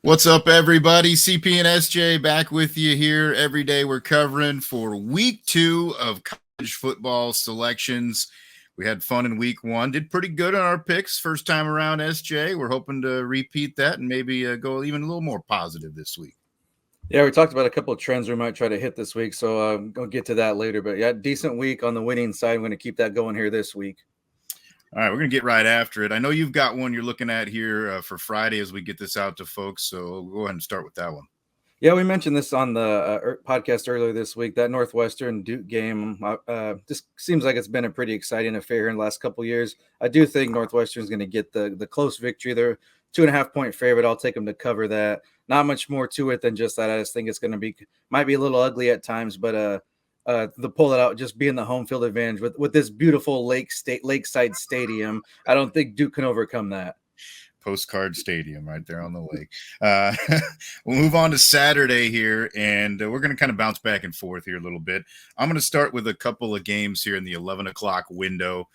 What's up, everybody? CP and SJ back with you here every day. We're covering for week 2 of college football selections. We had fun in week 1, did pretty good on our picks first time around, SJ. We're hoping to repeat that and maybe go even a little more positive this week. Yeah, we talked about a couple of trends we might try to hit this week, so I'll get to that later. But yeah, decent week on the winning side. I'm going to keep that going here this week. All right, we're going to get right after it. I know you've got one you're looking at here for Friday as we get this out to folks, so we'll go ahead and start with that one. Yeah, we mentioned this on the podcast earlier this week. That Northwestern Duke game just seems like it's been a pretty exciting affair in the last couple of years. I do think Northwestern is going to get the close victory. They're 2.5-point favorite. I'll take them to cover that. Not much more to it than just that. I just think it's going to might be a little ugly at times, but the pull it out, just being the home field advantage with this beautiful lakeside stadium, I don't think Duke can overcome that. Postcard Stadium right there on the lake. We'll move on to Saturday here, and we're going to kind of bounce back and forth here a little bit. I'm going to start with a couple of games here in the 11 o'clock window.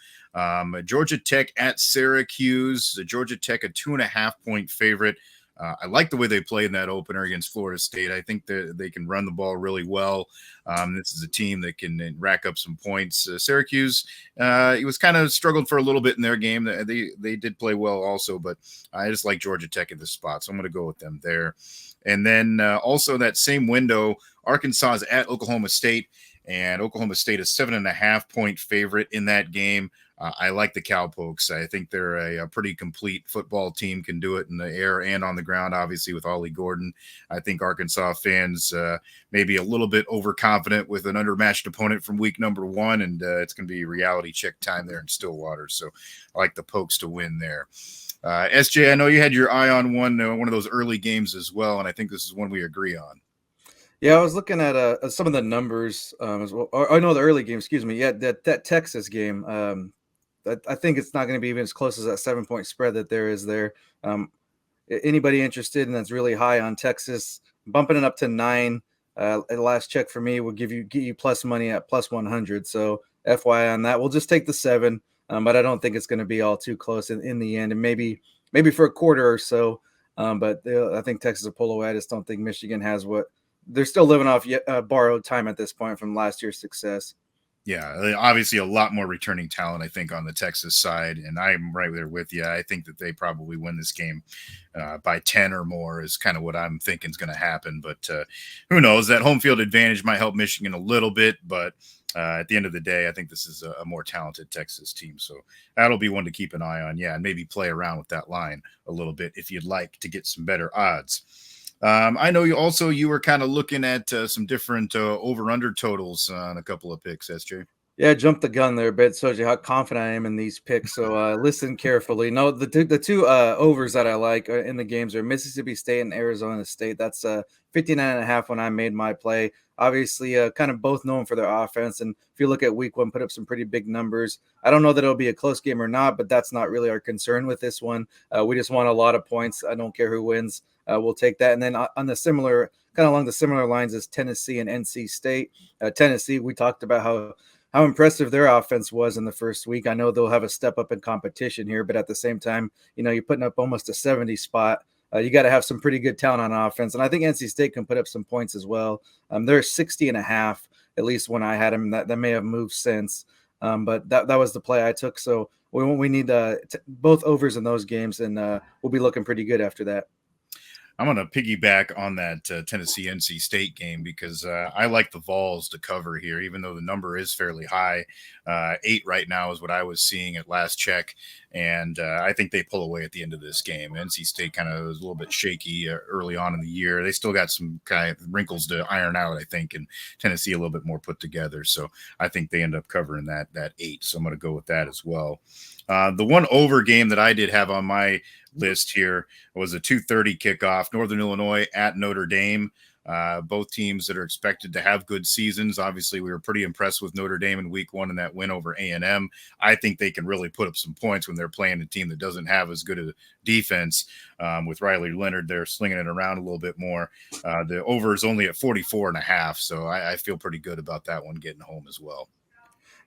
Georgia Tech at Syracuse. Georgia Tech, a 2.5-point favorite. I like the way they played in that opener against Florida State. I think that they can run the ball really well. This is a team that can rack up some points. Syracuse, it was kind of struggled for a little bit in their game. They did play well also, but I just like Georgia Tech at this spot, so I'm going to go with them there. And then also that same window, Arkansas is at Oklahoma State, and Oklahoma State is 7.5-point favorite in that game. I like the Cowpokes. I think they're a pretty complete football team, can do it in the air and on the ground, obviously, with Ollie Gordon. I think Arkansas fans may be a little bit overconfident with an undermatched opponent from week number 1, and it's going to be reality check time there in Stillwater. So I like the Pokes to win there. SJ, I know you had your eye on one of those early games as well, and I think this is one we agree on. Yeah, I was looking at some of the numbers as well. Or no, the early game, excuse me. Yeah, that Texas game. I think it's not going to be even as close as that 7-point spread that there is there. Anybody interested and that's really high on Texas, bumping it up to 9. At last check for me will get you plus money at plus 100. So FYI on that, we'll just take the 7. But I don't think it's going to be all too close in the end, and maybe for a quarter or so. But I think Texas will pull away. I just don't think Michigan has what they're still living off borrowed time at this point from last year's success. Yeah, obviously a lot more returning talent, I think, on the Texas side, and I'm right there with you. I think that they probably win this game by 10 or more is kind of what I'm thinking is going to happen. But who knows? That home field advantage might help Michigan a little bit, but at the end of the day, I think this is a more talented Texas team. So that'll be one to keep an eye on. Yeah, and maybe play around with that line a little bit if you'd like to get some better odds. I know you were kind of looking at some different over-under totals on a couple of picks, SJ. Yeah, jumped the gun there a bit. Shows you how confident I am in these picks. So listen carefully. No, the two overs that I like in the games are Mississippi State and Arizona State. That's 59.5 when I made my play. Obviously, kind of both known for their offense. And if you look at week 1, put up some pretty big numbers. I don't know that it'll be a close game or not, but that's not really our concern with this one. We just want a lot of points. I don't care who wins. We'll take that. And then on the similar, kind of along the similar lines as Tennessee and NC State. Tennessee, we talked about how impressive their offense was in the first week. I know they'll have a step up in competition here, but at the same time, you're putting up almost a 70 spot. You got to have some pretty good talent on offense. And I think NC State can put up some points as well. They're 60.5, at least when I had them. That may have moved since. But that was the play I took. So we need both overs in those games, and we'll be looking pretty good after that. I'm going to piggyback on that Tennessee NC State game because I like the Vols to cover here, even though the number is fairly high. 8 right now is what I was seeing at last check, and I think they pull away at the end of this game. NC State kind of was a little bit shaky early on in the year. They still got some kind of wrinkles to iron out, I think, and Tennessee a little bit more put together. So I think they end up covering that 8. So I'm going to go with that as well. The one over game that I did have on my list here was a 2:30 kickoff, Northern Illinois at Notre Dame. Both teams that are expected to have good seasons. Obviously, we were pretty impressed with Notre Dame in week 1 in that win over A&M. I think they can really put up some points when they're playing a team that doesn't have as good a defense. With Riley Leonard, they're slinging it around a little bit more. The over is only at 44.5, so I feel pretty good about that one getting home as well.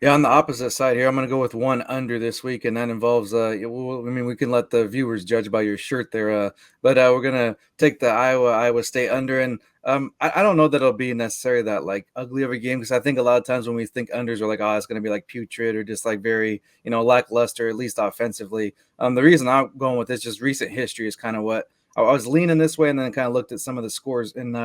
Yeah, on the opposite side here, I'm going to go with one under this week, and that involves. I mean, we can let the viewers judge by your shirt there, but we're going to take the Iowa State under, and I don't know that it'll be necessarily that like ugly of a game because I think a lot of times when we think unders, we're like, oh, it's going to be like putrid or just like very lackluster, at least offensively. The reason I'm going with this just recent history is kind of what I was leaning this way, and then kind of looked at some of the scores, and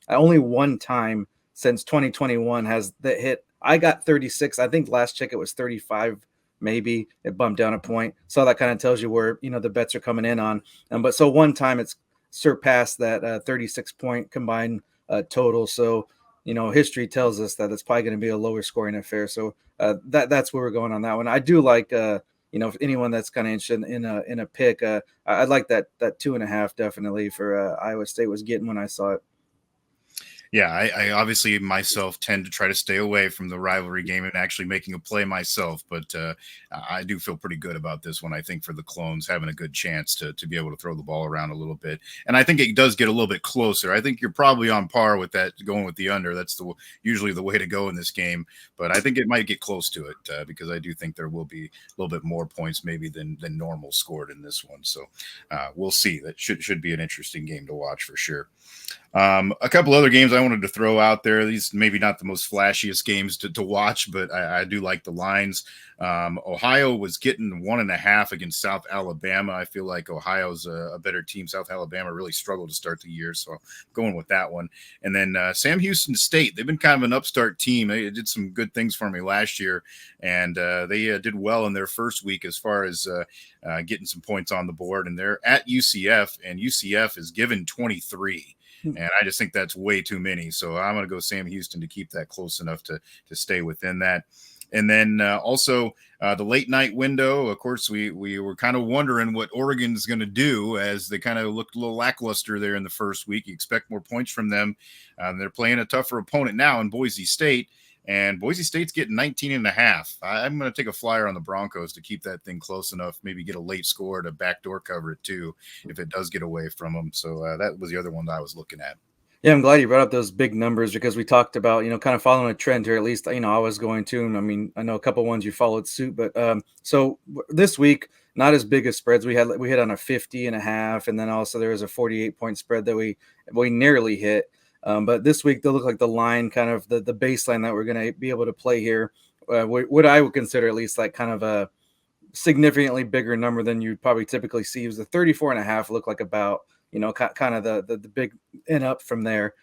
only one time since 2021 has that hit. I got 36. I think last check it was 35. Maybe it bumped down a point. So that kind of tells you where the bets are coming in on. But so one time it's surpassed that 36 point combined total. So history tells us that it's probably going to be a lower scoring affair. So that's where we're going on that one. I do like if anyone that's kind of interested in a pick, I'd like that 2.5 definitely for Iowa State was getting when I saw it. Yeah, I obviously myself tend to try to stay away from the rivalry game and actually making a play myself, but I do feel pretty good about this one. I think for the Clones having a good chance to be able to throw the ball around a little bit, and I think it does get a little bit closer. I think you're probably on par with that, going with the under. That's usually the way to go in this game, but I think it might get close to it because I do think there will be a little bit more points maybe than normal scored in this one. So we'll see. That should be an interesting game to watch for sure. A couple other games I wanted to throw out there. These maybe not the most flashiest games to watch, but I do like the lines. Ohio was getting 1.5 against South Alabama. I feel like Ohio's a better team. South Alabama really struggled to start the year, so I'm going with that one. And then Sam Houston State, they've been kind of an upstart team. They did some good things for me last year, and they did well in their first week as far as getting some points on the board. And they're at UCF, and UCF is given 23. And I just think that's way too many. So I'm going to go Sam Houston to keep that close enough to stay within that. And then also the late night window. Of course, we were kind of wondering what Oregon's going to do as they kind of looked a little lackluster there in the first week. You expect more points from them. They're playing a tougher opponent now in Boise State. And Boise State's getting 19.5. I'm going to take a flyer on the Broncos to keep that thing close enough, maybe get a late score to backdoor cover it too, if it does get away from them. So that was the other one that I was looking at. Yeah, I'm glad you brought up those big numbers because we talked about, kind of following a trend here. At least, I was going to. And I mean, I know a couple ones you followed suit, but so this week, not as big as spreads. We hit on a 50.5, and then also there was a 48-point spread that we nearly hit. But this week, they look like the line, kind of the baseline that we're going to be able to play here. What I would consider at least like kind of a significantly bigger number than you'd probably typically see. It was the 34.5 look like about, kind of the big end up from there.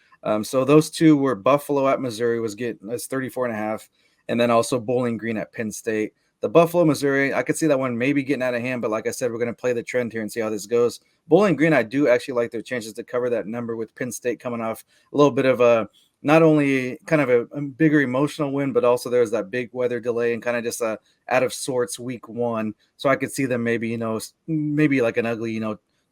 So those two were Buffalo at Missouri was getting as 34.5, and then also Bowling Green at Penn State. The Buffalo, Missouri, I could see that one maybe getting out of hand, but like I said, we're going to play the trend here and see how this goes. Bowling Green, I do actually like their chances to cover that number with Penn State coming off a little bit of a not only kind of a bigger emotional win, but also there's that big weather delay and kind of just a out of sorts week one. So I could see them maybe, maybe like an ugly,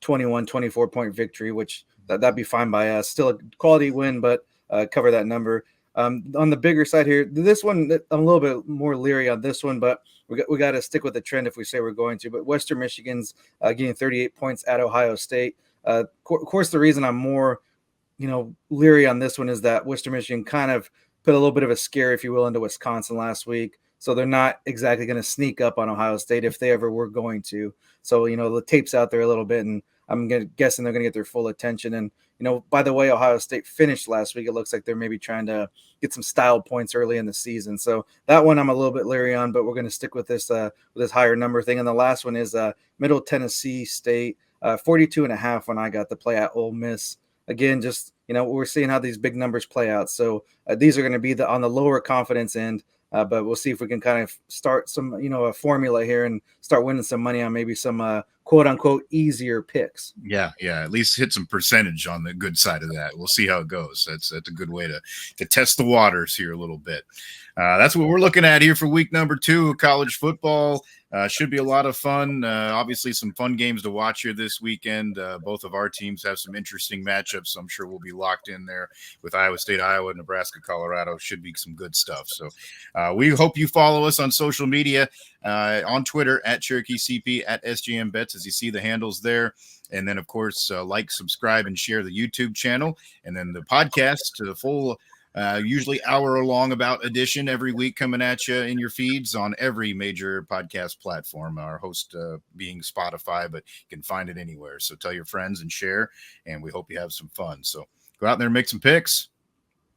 21, 24 point victory, which that'd be fine by us. Still a quality win, but cover that number. On the bigger side here, this one, I'm a little bit more leery on this one, but we got to stick with the trend if we say we're going to. But Western Michigan's getting 38 points at Ohio State. Of course, the reason I'm more, leery on this one is that Western Michigan kind of put a little bit of a scare, if you will, into Wisconsin last week. So they're not exactly going to sneak up on Ohio State if they ever were going to. So, the tape's out there a little bit, and I'm guessing they're going to get their full attention. And, by the way, Ohio State finished last week. It looks like they're maybe trying to get some style points early in the season. So that one I'm a little bit leery on, but we're going to stick with this higher number thing. And the last one is Middle Tennessee State, 42.5 when I got to play at Ole Miss. Again, just, we're seeing how these big numbers play out. So these are going to be on the lower confidence end. But we'll see if we can kind of start some, a formula here and start winning some money on maybe some quote unquote easier picks. Yeah. At least hit some percentage on the good side of that. We'll see how it goes. That's a good way to test the waters here a little bit. That's what we're looking at here for week number 2 of college football. Should be a lot of fun. Obviously, some fun games to watch here this weekend. Both of our teams have some interesting matchups. So I'm sure we'll be locked in there with Iowa State, Iowa, Nebraska, Colorado. Should be some good stuff. So we hope you follow us on social media, on Twitter at Cherokee CP, at SGM Bets, as you see the handles there. And then, of course, like, subscribe, and share the YouTube channel. And then the podcast to the full Usually hour long about edition every week coming at you in your feeds on every major podcast platform. Our host being Spotify, but you can find it anywhere. So tell your friends and share, and we hope you have some fun. So go out there and make some picks.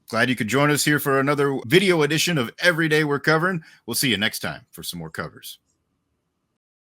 Glad you could join us here for another video edition of Every Day We're Covering. We'll see you next time for some more covers.